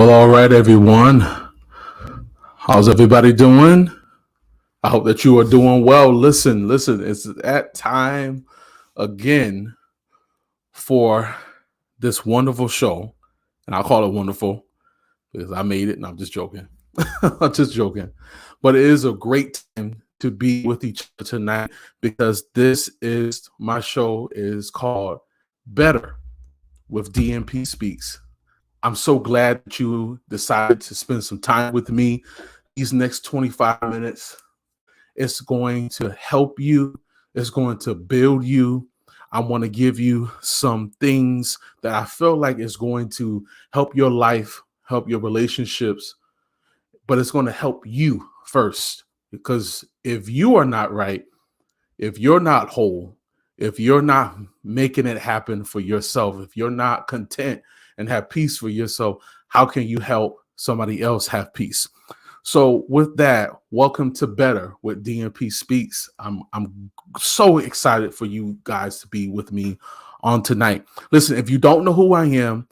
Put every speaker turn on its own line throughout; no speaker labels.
Well, all right, everyone. How's everybody doing? I hope that you are doing well. Listen, it's that time again for this wonderful show. And I'll call it wonderful because I made it and I'm just joking. I'm just joking. But it is a great time to be with each other tonight because this is my show is called Better with DMP Speaks. I'm so glad that you decided to spend some time with me these next 25 minutes. It's going to help you, it's going to build you. I want to give you some things that I feel like is going to help your life, help your relationships, but it's going to help you first. Because if you are not right, if you're not whole, if you're not making it happen for yourself, if you're not content and have peace for yourself, how can you help somebody else have peace? So with that, welcome to Better with DMP Speaks. I'm so excited for you guys to be with me on tonight. Listen, if you don't know who I am,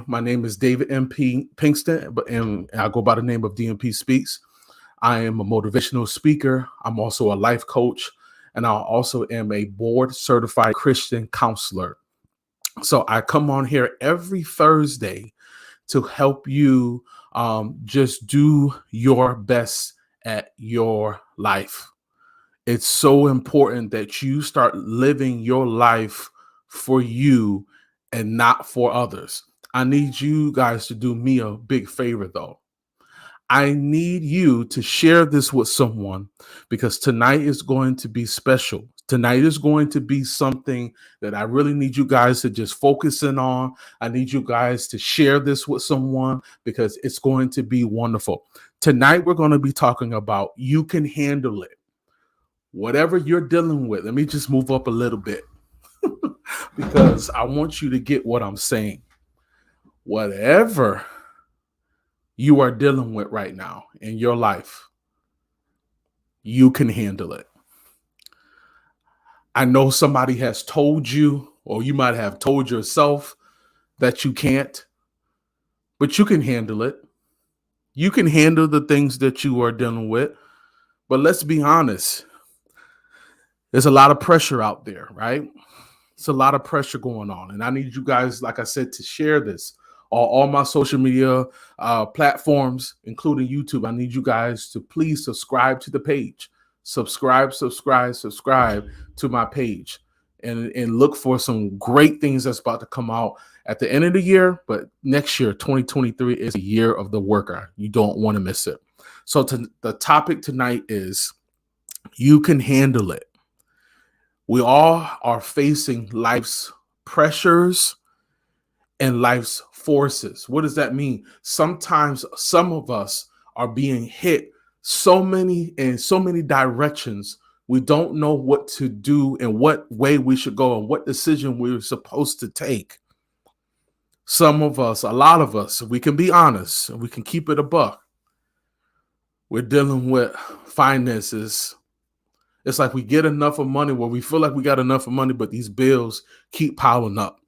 my name is David M.P. Pinkston, and I go by the name of DMP Speaks. I am a motivational speaker. I'm also a life coach, and I also am a board certified Christian counselor. So I come on here every Thursday to help you just do your best at your life. It's so important that you start living your life for you and not for others. I need you guys to do me a big favor, though. I need you to share this with someone because tonight is going to be special. Tonight is going to be something that I really need you guys to just focus in on. I need you guys to share this with someone because it's going to be wonderful. Tonight, we're going to be talking about you can handle it. Whatever you're dealing with, let me just move up a little bit because I want you to get what I'm saying. Whatever you are dealing with right now in your life, you can handle it. I know somebody has told you, or you might have told yourself that you can't, but you can handle it. You can handle the things that you are dealing with. But let's be honest, there's a lot of pressure out there, right? It's a lot of pressure going on. And I need you guys, like I said, to share this. All my social media platforms, including YouTube, I need you guys to please subscribe to the page. Subscribe to my page and look for some great things that's about to come out at the end of the year. But next year, 2023, is a year of the worker. You don't want to miss it. So the topic tonight is you can handle it. We all are facing life's pressures and life's forces. What does that mean? Sometimes some of us are being hit so many directions. We don't know what to do and what way we should go and what decision we're supposed to take. Some of us, a lot of us, we can be honest, we can keep it a buck. We're dealing with finances. It's like we get enough of money where we feel like we got enough of money, but these bills keep piling up.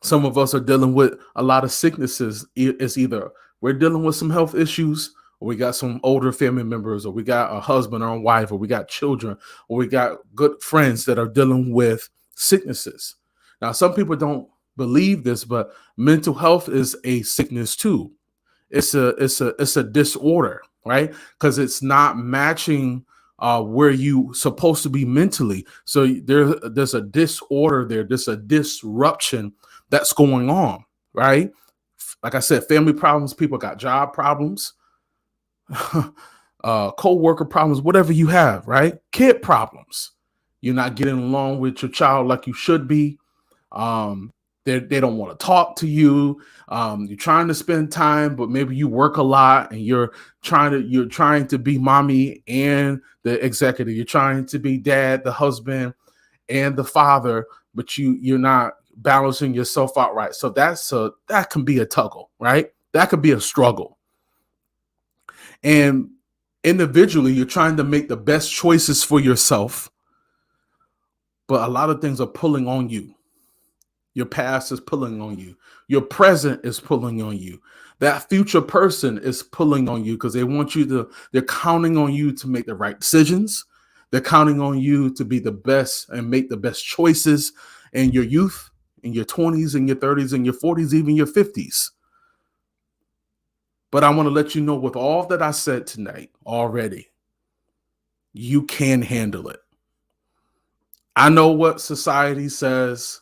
Some of us are dealing with a lot of sicknesses. It's either we're dealing with some health issues, or we got some older family members, or we got a husband or a wife, or we got children, or we got good friends that are dealing with sicknesses. Now, some people don't believe this, but mental health is a sickness too. It's a disorder, right? Because it's not matching where you supposed to be mentally. So there's a disorder there. There's a disruption that's going on, right? Like I said, family problems, people got job problems, co-worker problems, whatever you have, right? Kid problems. You're not getting along with your child like you should be. They don't want to talk to you. You're trying to spend time, but maybe you work a lot and you're trying to be mommy and the executive. You're trying to be dad, the husband, and the father, but you're not balancing yourself out right. So that can be a tuggle, right? That could be a struggle. And individually, you're trying to make the best choices for yourself, but a lot of things are pulling on you. Your past is pulling on you. Your present is pulling on you. That future person is pulling on you because they want you to, they're counting on you to make the right decisions. They're counting on you to be the best and make the best choices in your youth, in your 20s, in your 30s, in your 40s, even your 50s. But I want to let you know, with all that I said tonight already, you can handle it. I know what society says.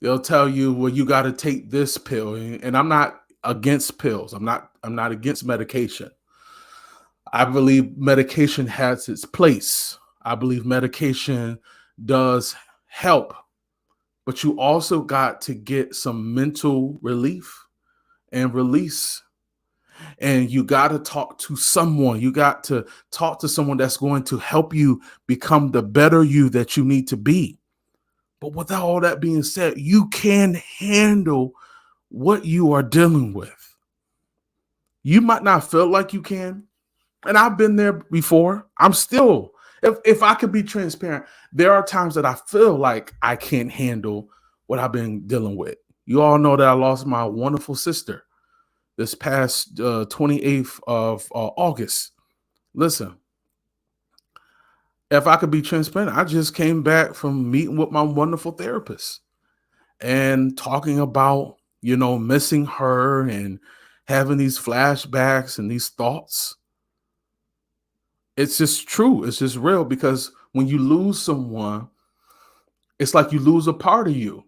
They'll tell you, well, you got to take this pill. And I'm not against pills. I'm not against medication. I believe medication has its place. I believe medication does help, but you also got to get some mental relief and release. And you got to talk to someone. You got to talk to someone that's going to help you become the better you that you need to be. But without all that being said, you can handle what you are dealing with. You might not feel like you can. And I've been there before. I'm still, if I could be transparent, there are times that I feel like I can't handle what I've been dealing with. You all know that I lost my wonderful sister this past 28th of August. Listen, if I could be transparent, I just came back from meeting with my wonderful therapist and talking about, missing her and having these flashbacks and these thoughts. It's just true. It's just real, because when you lose someone, it's like you lose a part of you.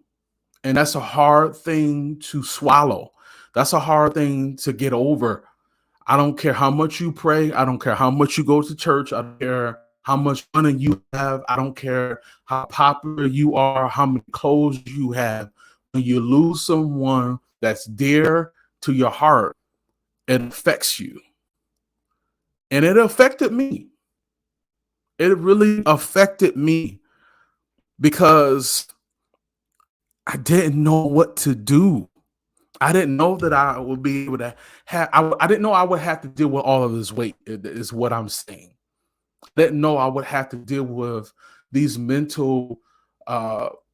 And that's a hard thing to swallow. That's a hard thing to get over. I don't care how much you pray. I don't care how much you go to church. I don't care how much money you have. I don't care how popular you are, how many clothes you have. When you lose someone that's dear to your heart, it affects you. And it affected me. It really affected me because I didn't know what to do. I didn't know that I would be able to have, I didn't know I would have to deal with all of this weight, is what I'm saying. I didn't know I would have to deal with these mental,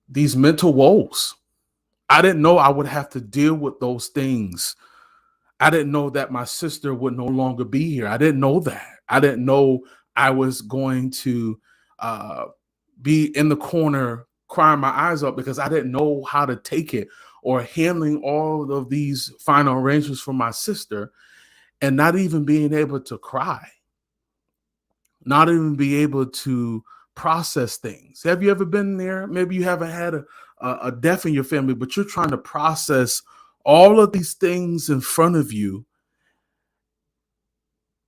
these mental woes. I didn't know I would have to deal with those things. I didn't know that my sister would no longer be here. I didn't know that. I didn't know I was going to uh, be in the corner crying my eyes up because I didn't know how to take it, or handling all of these final arrangements for my sister and not even being able to cry, not even be able to process things. Have you ever been there? Maybe you haven't had a death in your family, but you're trying to process all of these things in front of you.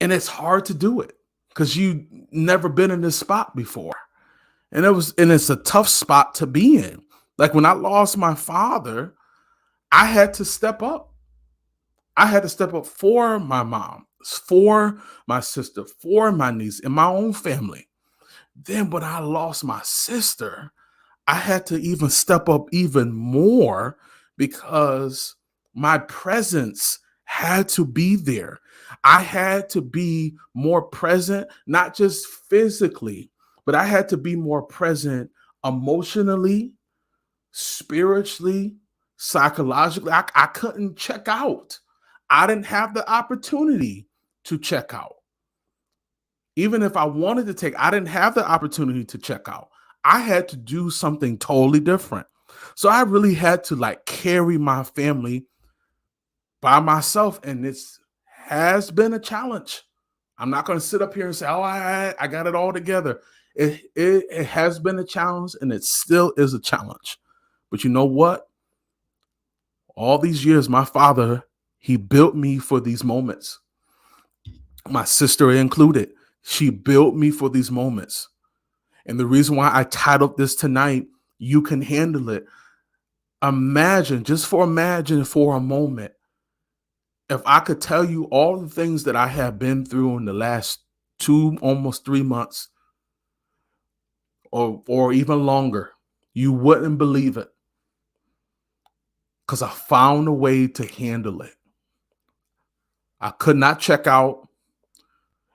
And it's hard to do it because you never been in this spot before. And it's a tough spot to be in. Like when I lost my father, I had to step up. I had to step up for my mom, for my sister, for my niece, and my own family. Then when I lost my sister, I had to even step up even more because my presence had to be there. I had to be more present, not just physically, but I had to be more present emotionally, spiritually, psychologically. I couldn't check out. I didn't have the opportunity to check out. Even if I wanted to I didn't have the opportunity to check out. I had to do something totally different. So I really had to carry my family by myself. And this has been a challenge. I'm not going to sit up here and say, oh, I got it all together. It has been a challenge, and it still is a challenge. But you know what? All these years, my father, he built me for these moments. My sister included. She built me for these moments. And the reason why I titled this tonight, You Can Handle It. Imagine for a moment, if I could tell you all the things that I have been through in the last almost 3 months, or even longer, you wouldn't believe it. Because I found a way to handle it. I could not check out.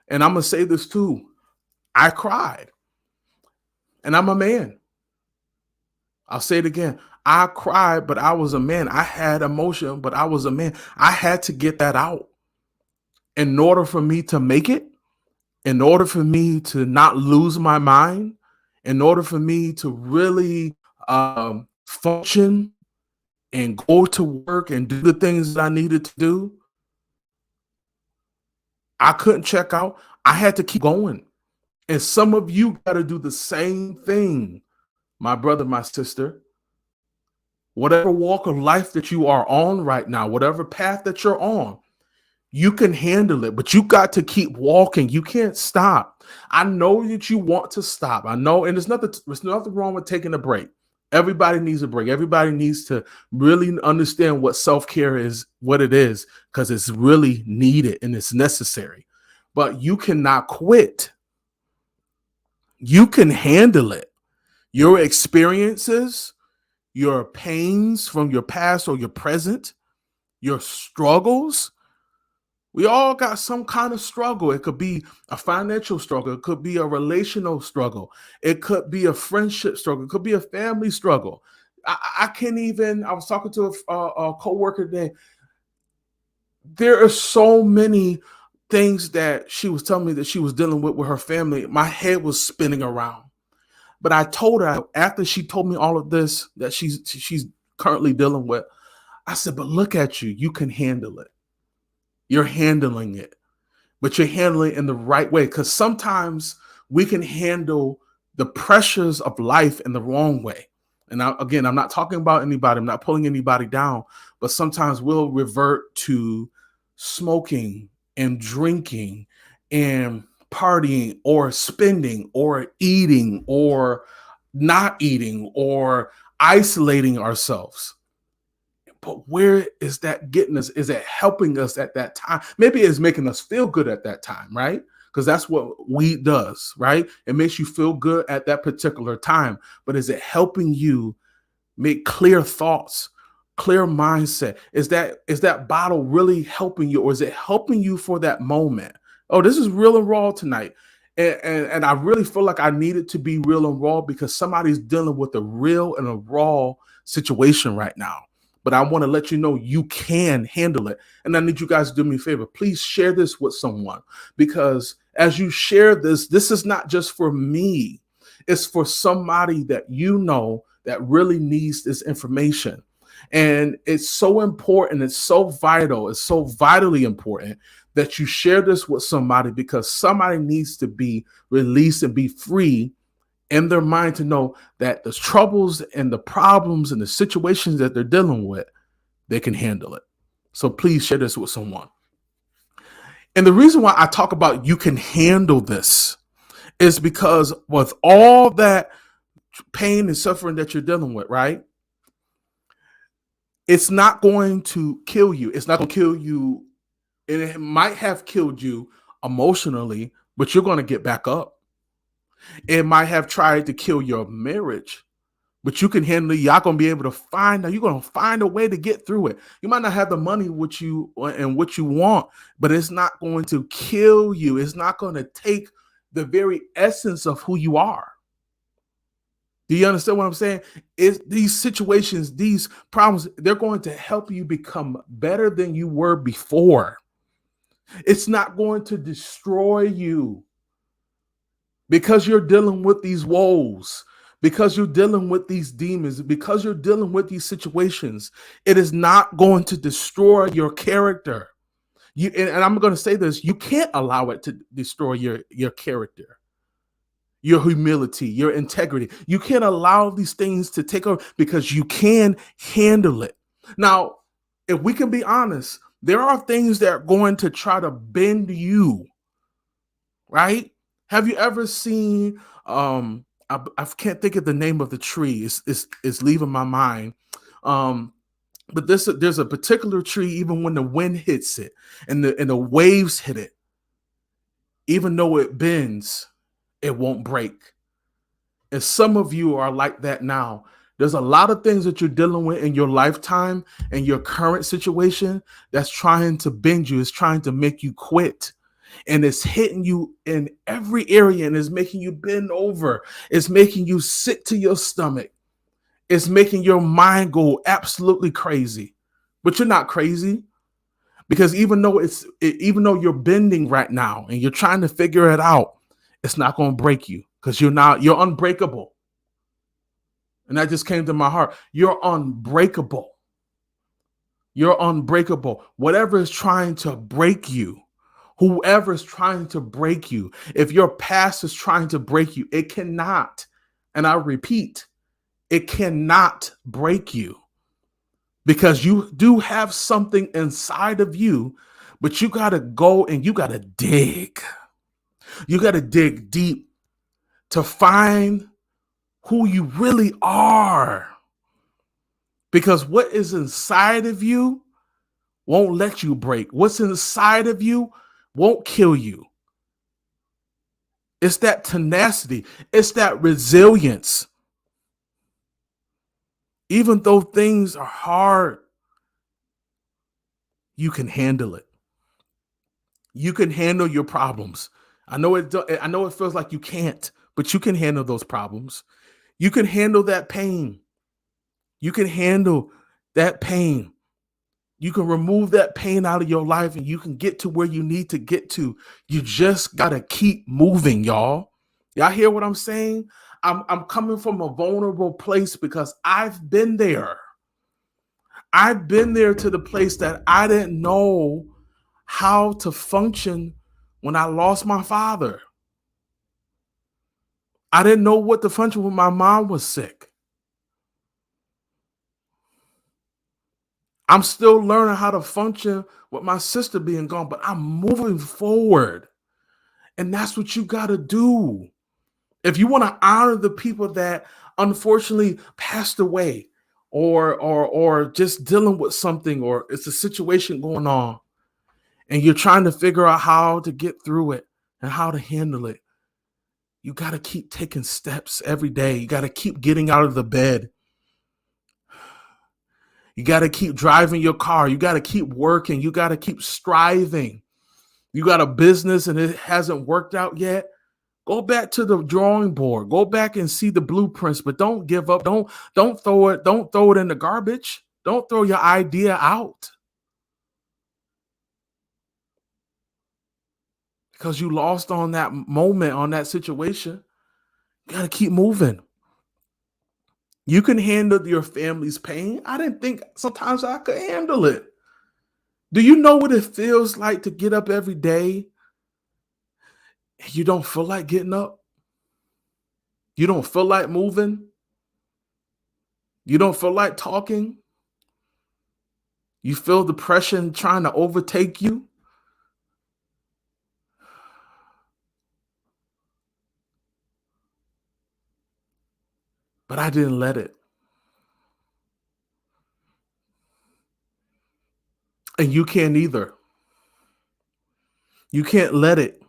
And I'm going to say this too. I cried. And I'm a man. I'll say it again. I cried, but I was a man. I had emotion, but I was a man. I had to get that out in order for me to make it, in order for me to not lose my mind, in order for me to really function and go to work and do the things that I needed to do. I couldn't check out. I had to keep going. And some of you got to do the same thing, my brother, my sister. Whatever walk of life that you are on right now, whatever path that you're on, you can handle it, but you got to keep walking. You can't stop. I know that you want to stop. I know, and there's nothing wrong with taking a break. Everybody needs a break. Everybody needs to really understand what self-care is, what it is, because it's really needed and it's necessary. But you cannot quit. You can handle it. Your experiences, your pains from your past or your present, your struggles. We all got some kind of struggle. It could be a financial struggle. It could be a relational struggle. It could be a friendship struggle. It could be a family struggle. I can't even, I was talking to a coworker today. There are so many things that she was telling me that she was dealing with her family. My head was spinning around. But I told her after she told me all of this that she's currently dealing with, I said, but look at you. You can handle it. You're handling it, but you're handling it in the right way. Because sometimes we can handle the pressures of life in the wrong way. And again, I'm not talking about anybody. I'm not pulling anybody down. But sometimes we'll revert to smoking and drinking and partying or spending or eating or not eating or isolating ourselves. But where is that getting us? Is it helping us at that time? Maybe it's making us feel good at that time, right? Because that's what weed does, right? It makes you feel good at that particular time. But is it helping you make clear thoughts, clear mindset? Is that bottle really helping you, or is it helping you for that moment? Oh, this is real and raw tonight. And I really feel like I needed to be real and raw because somebody's dealing with a real and a raw situation right now. But I want to let you know you can handle it. And I need you guys to do me a favor. Please share this with someone, because as you share this, this is not just for me. It's for somebody that you know that really needs this information. And it's so important. It's so vital. It's so vitally important that you share this with somebody, because somebody needs to be released and be free in their mind to know that the troubles and the problems and the situations that they're dealing with, they can handle it. So please share this with someone. And the reason why I talk about you can handle this is because with all that pain and suffering that you're dealing with, right? It's not going to kill you. It's not going to kill you. And it might have killed you emotionally, but you're going to get back up. It might have tried to kill your marriage, but you can handle it. Y'all gonna be able to you're gonna find a way to get through it. You might not have the money what you want, but it's not going to kill you. It's not going to take the very essence of who you are. Do you understand what I'm saying? Is these situations, these problems, they're going to help you become better than you were before. It's not going to destroy you. Because you're dealing with these woes, because you're dealing with these demons, because you're dealing with these situations, it is not going to destroy your character. And I'm going to say this, you can't allow it to destroy your character, your humility, your integrity. You can't allow these things to take over, because you can handle it. Now, if we can be honest, there are things that are going to try to bend you, right? Have you ever seen I can't think of the name of the tree. It's leaving my mind. But there's a particular tree, even when the wind hits it and the waves hit it, even though it bends, it won't break. And some of you are like that now. There's a lot of things that you're dealing with in your lifetime and your current situation that's trying to bend you, it's trying to make you quit. And it's hitting you in every area and is making you bend over. It's making you sick to your stomach. It's making your mind go absolutely crazy. But you're not crazy, because even though you're bending right now and you're trying to figure it out, it's not going to break you, because you're unbreakable. And that just came to my heart. You're unbreakable. You're unbreakable. Whatever is trying to break you, whoever is trying to break you, if your past is trying to break you, it cannot. And I repeat, it cannot break you, because you do have something inside of you, but you got to go and you got to dig. You got to dig deep to find who you really are. Because what is inside of you won't let you break. What's inside of you won't kill you. It's that tenacity. It's that resilience. Even though things are hard, you can handle it. You can handle your problems. I know it feels like you can't, but you can handle those problems. You can handle that pain. You can handle that pain. You can remove that pain out of your life and you can get to where you need to get to. You just got to keep moving, y'all. Y'all hear what I'm saying? I'm coming from a vulnerable place because I've been there. I've been there to the place that I didn't know how to function when I lost my father. I didn't know what to function when my mom was sick. I'm still learning how to function with my sister being gone, but I'm moving forward. And that's what you got to do. If you want to honor the people that unfortunately passed away, or just dealing with something, or it's a situation going on, and you're trying to figure out how to get through it and how to handle it, you got to keep taking steps every day. You got to keep getting out of the bed. You got to keep driving your car. You got to keep working. You got to keep striving. You got a business and it hasn't worked out yet. Go back to the drawing board. Go back and see the blueprints, but don't give up. Don't throw it. Don't throw it in the garbage. Don't throw your idea out because you lost on that moment, on that situation. You got to keep moving. You can handle your family's pain. I didn't think sometimes I could handle it. Do you know what it feels like to get up every day and you don't feel like getting up? You don't feel like moving? You don't feel like talking? You feel depression trying to overtake you? But I didn't let it. And you can't either. You can't let it.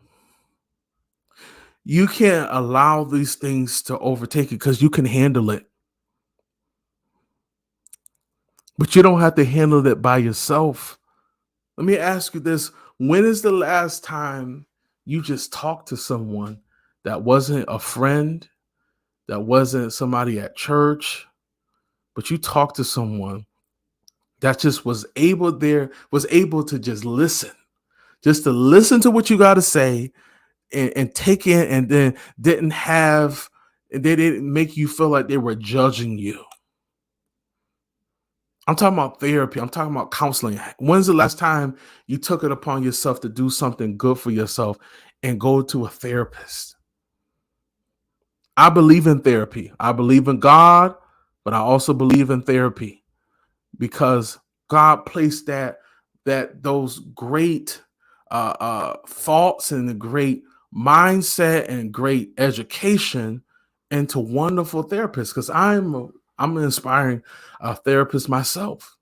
You can't allow these things to overtake you because you can handle it. But you don't have to handle it by yourself. Let me ask you this. When is the last time you just talked to someone that wasn't a friend, that wasn't somebody at church, but you talked to someone that just was able to just to listen to what you got to say and take in, and then they didn't make you feel like they were judging you. I'm talking about therapy. I'm talking about counseling. When's the last time you took it upon yourself to do something good for yourself and go to a therapist? I believe in therapy. I believe in God, but I also believe in therapy because God placed those great thoughts and the great mindset and great education into wonderful therapists. Because I'm an inspiring therapist myself,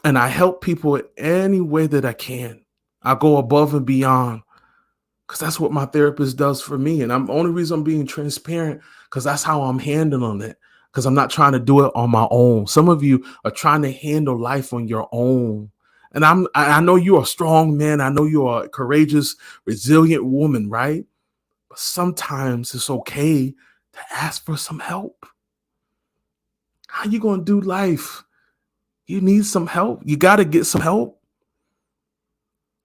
and I help people any way that I can. I go above and beyond because that's what my therapist does for me. And the only reason I'm being transparent because that's how I'm handling it. Because I'm not trying to do it on my own. Some of you are trying to handle life on your own. And I know you're a strong man. I know you're a courageous, resilient woman, right? But sometimes it's okay to ask for some help. How you going to do life? You need some help. You got to get some help.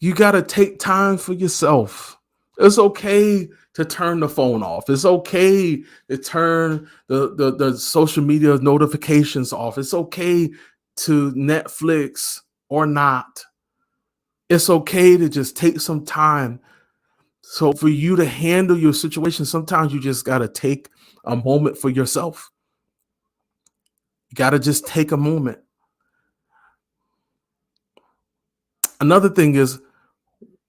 You got to take time for yourself. It's okay to turn the phone off. It's okay to turn the social media notifications off. It's okay to Netflix or not. It's okay to just take some time. So for you to handle your situation, sometimes you just got to take a moment for yourself. You got to just take a moment. Another thing is,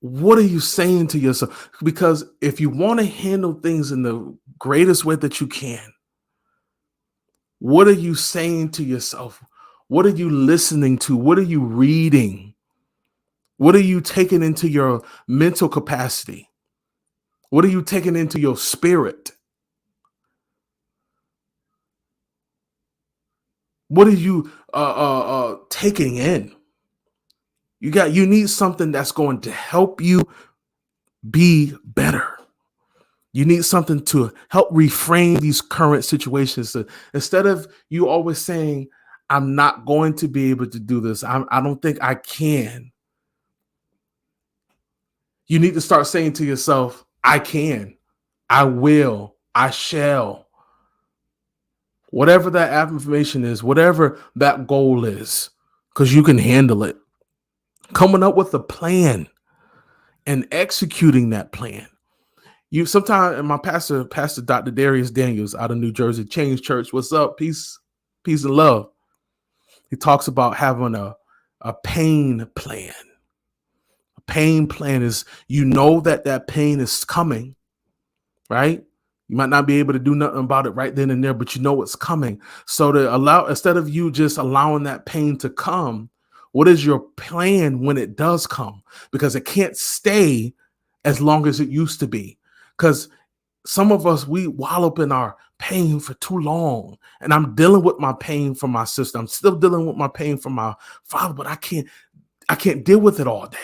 what are you saying to yourself? Because if you want to handle things in the greatest way that you can, what are you saying to yourself? What are you listening to? What are you reading? What are you taking into your mental capacity? What are you taking into your spirit? What are you taking in? You need something that's going to help you be better. You need something to help reframe these current situations. So instead of you always saying, I'm not going to be able to do this, I don't think I can. You need to start saying to yourself, I can, I will, I shall. Whatever that affirmation is, whatever that goal is, because you can handle it. Coming up with a plan and executing that plan. You sometimes, and my pastor, Pastor Dr. Darius Daniels out of New Jersey, Change Church. What's up? Peace and love. He talks about having a pain plan. A pain plan is, you know that pain is coming, right? You might not be able to do nothing about it right then and there, but you know it's coming. So to allow, instead of you just allowing that pain to come, what is your plan when it does come? Because it can't stay as long as it used to be. Because some of us, we wallow up in our pain for too long. And I'm dealing with my pain from my sister. I'm still dealing with my pain from my father, but I can't deal with it all day.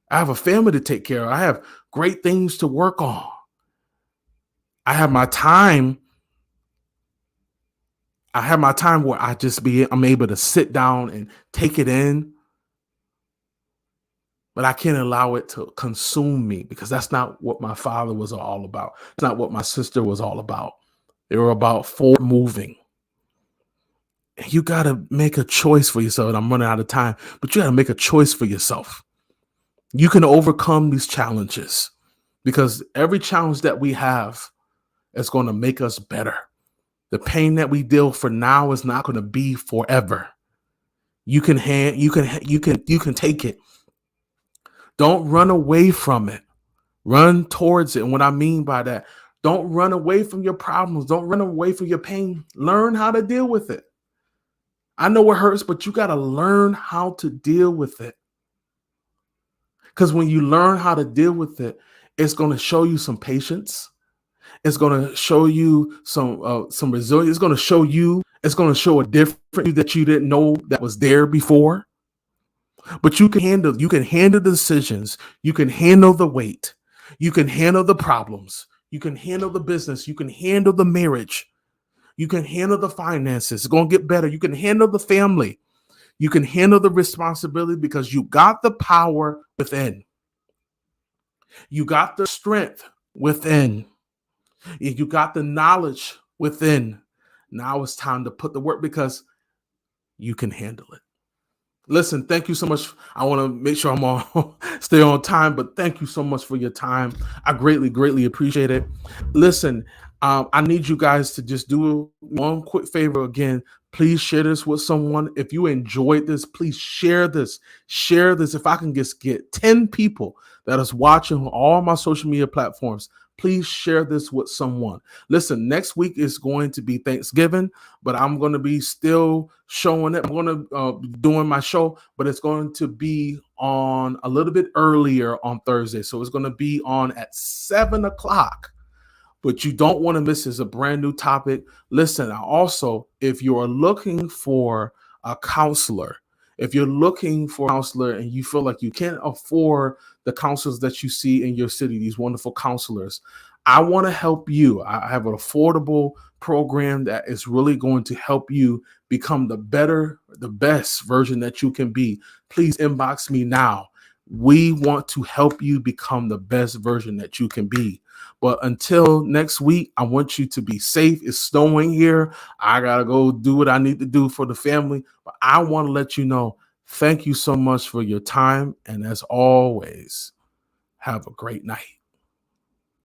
I have a family to take care of. I have great things to work on. I have my time. I have my time where I'm able to sit down and take it in. But I can't allow it to consume me, because that's not what my father was all about. It's not what my sister was all about. They were about forward moving. And you got to make a choice for yourself. And I'm running out of time, but you got to make a choice for yourself. You can overcome these challenges, because every challenge that we have is going to make us better. The pain that we deal for now is not going to be forever. You can take it. Don't run away from it. Run towards it. And what I mean by that, don't run away from your problems. Don't run away from your pain. Learn how to deal with it. I know it hurts, but you got to learn how to deal with it. Because when you learn how to deal with it, it's going to show you some patience. It's going to show you some resilience. It's going to show a different you that you didn't know that was there before. But you can handle the decisions. You can handle the weight. You can handle the problems. You can handle the business. You can handle the marriage. You can handle the finances. It's going to get better. You can handle the family. You can handle the responsibility, because you got the power within. You got the strength within. You got the knowledge within. Now it's time to put the work, because you can handle it. Listen, thank you so much. I want to make sure I'm on stay on time, but thank you so much for your time. I greatly appreciate it. Listen, I need you guys to just do one quick favor again. Please share this with someone. If you enjoyed this, please share this. Share this. If I can just get 10 people that is watching on all my social media platforms, please share this with someone. Listen, next week is going to be Thanksgiving, but I'm going to be still showing it. I'm going to be doing my show, but it's going to be on a little bit earlier on Thursday. So it's going to be on at 7:00. But you don't want to miss this. It's a brand new topic. Listen, also, if you're looking for a counselor, and you feel like you can't afford the counselors that you see in your city, these wonderful counselors, I want to help you. I have an affordable program that is really going to help you become the best version that you can be. Please inbox me now. We want to help you become the best version that you can be. But until next week, I want you to be safe. It's snowing here. I got to go do what I need to do for the family. But I want to let you know, thank you so much for your time. And as always, have a great night.